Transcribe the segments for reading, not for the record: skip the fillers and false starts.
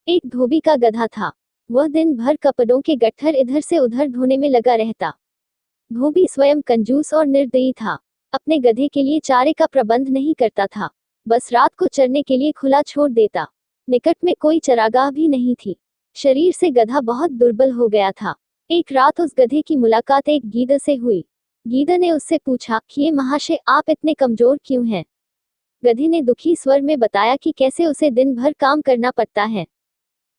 एक धोबी का गधा था। वह दिन भर कपड़ों के गट्ठर इधर से उधर ढोने में लगा रहता। धोबी स्वयं कंजूस और निर्दयी था। अपने गधे के लिए चारे का प्रबंध नहीं करता था, बस रात को चरने के लिए खुला छोड़ देता। निकट में कोई चरागाह भी नहीं थी। शरीर से गधा बहुत दुर्बल हो गया था। एक रात उस गधे की मुलाकात एक गीदड़ से हुई। गीदड़ ने उससे पूछा कि ये महाशय, आप इतने कमजोर क्यों हैं? गधी ने दुखी स्वर में बताया कि कैसे उसे दिन भर काम करना पड़ता है।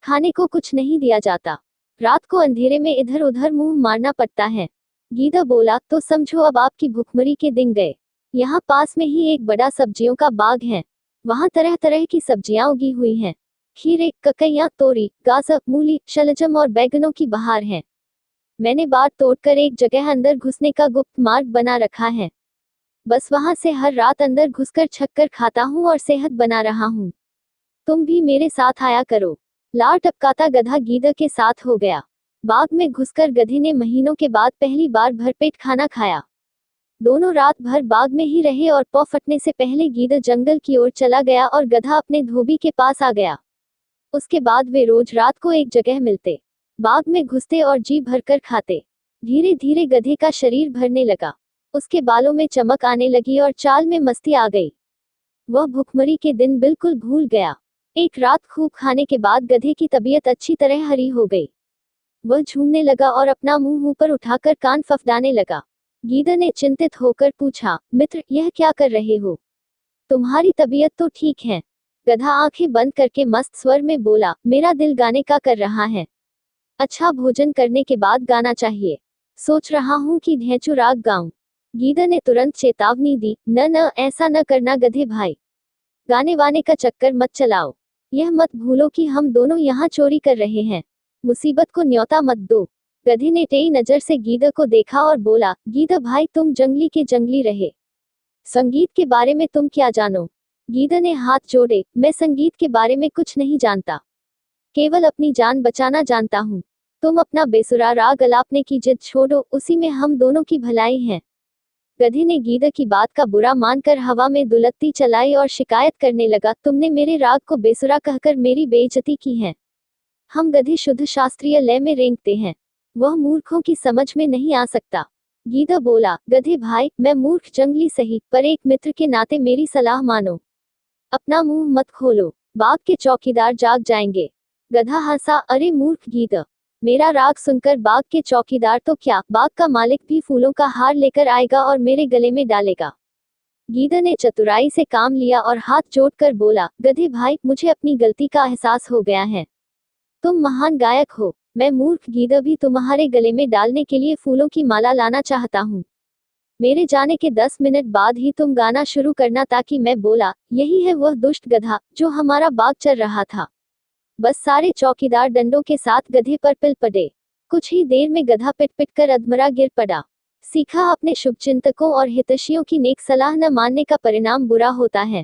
खाने को कुछ नहीं दिया जाता। रात को अंधेरे में इधर उधर मुंह मारना पड़ता है। गीदड़ बोला, तो समझो अब आपकी भुखमरी के दिन गए। यहाँ पास में ही एक बड़ा सब्जियों का बाग है। वहाँ तरह तरह की सब्जियां उगी हुई हैं। खीरे, ककैया, तोरी, गाजर, मूली, शलजम और बैगनों की बहार है। मैंने बाड़ तोड़कर एक जगह अंदर घुसने का गुप्त मार्ग बना रखा है। बस वहां से हर रात अंदर घुसकर छक्कर खाता हूँ और सेहत बना रहा हूँ। तुम भी मेरे साथ आया करो। लार टपकाता गधा गीदड़ के साथ हो गया। बाग में घुसकर गधे ने महीनों के बाद पहली बार भरपेट खाना खाया। दोनों रात भर बाग में ही रहे और पौ फटने से पहले गीदड़ जंगल की ओर चला गया और गधा अपने धोबी के पास आ गया। उसके बाद वे रोज रात को एक जगह मिलते, बाग में घुसते और जी भरकर खाते। धीरे धीरे गधे का शरीर भरने लगा। उसके बालों में चमक आने लगी और चाल में मस्ती आ गई। वह भुखमरी के दिन बिल्कुल भूल गया। एक रात खूब खाने के बाद गधे की तबीयत अच्छी तरह हरी हो गई। वह झूमने लगा और अपना मुंह ऊपर उठाकर कान फफडाने लगा। गीदड़ ने चिंतित होकर पूछा, मित्र, यह क्या कर रहे हो? तुम्हारी तबीयत तो ठीक है। गधा आंखें बंद करके मस्त स्वर में बोला, मेरा दिल गाने का कर रहा है। अच्छा भोजन करने के बाद गाना चाहिए। सोच रहा हूँ कि ढेंचू राग गाऊं। गीदड़ ने तुरंत चेतावनी दी, न ऐसा न करना गधे भाई। गाने वाने का चक्कर मत चलाओ। यह मत भूलो कि हम दोनों यहाँ चोरी कर रहे हैं। मुसीबत को न्योता मत दो। गधे ने टेढ़ी नजर से गीदड़ को देखा और बोला, गीदड़ भाई, तुम जंगली के जंगली रहे। संगीत के बारे में तुम क्या जानो? गीदड़ ने हाथ जोड़े, मैं संगीत के बारे में कुछ नहीं जानता, केवल अपनी जान बचाना जानता हूँ। तुम अपना बेसुरा राग अलापने की जिद छोड़ो, उसी में हम दोनों की भलाई है। गधे ने गीदड़ की बात का बुरा मानकर हवा में दुलत्ती चलाई और शिकायत करने लगा, तुमने मेरे राग को बेसुरा कहकर मेरी बेइज्जती की है। हम गधे शुद्ध शास्त्रीय लय में रेंगते हैं। वह मूर्खों की समझ में नहीं आ सकता। गीदड़ बोला, गधे भाई, मैं मूर्ख जंगली सही, पर एक मित्र के नाते मेरी सलाह मानो। अपना मुंह मत खोलो, बाग के चौकीदार जाग जाएंगे। गधा हंसा, अरे मूर्ख गीदड़, मेरा राग सुनकर बाग के चौकीदार तो क्या, बाग का मालिक भी फूलों का हार लेकर आएगा और मेरे गले में डालेगा। गीदड़ ने चतुराई से काम लिया और हाथ जोड़कर बोला, गधे भाई, मुझे अपनी गलती का एहसास हो गया है। तुम महान गायक हो। मैं मूर्ख गीदड़ भी तुम्हारे गले में डालने के लिए फूलों की माला लाना चाहता हूँ। मेरे जाने के 10 मिनट बाद ही तुम गाना शुरू करना, ताकि मैं बोला, यही है वह दुष्ट गधा जो हमारा बाग चर रहा था। बस सारे चौकीदार डंडों के साथ गधे पर पिल पड़े। कुछ ही देर में गधा पिट पिट कर अधमरा गिर पड़ा। सीखा, अपने शुभचिंतकों और हितैषियों की नेक सलाह न मानने का परिणाम बुरा होता है।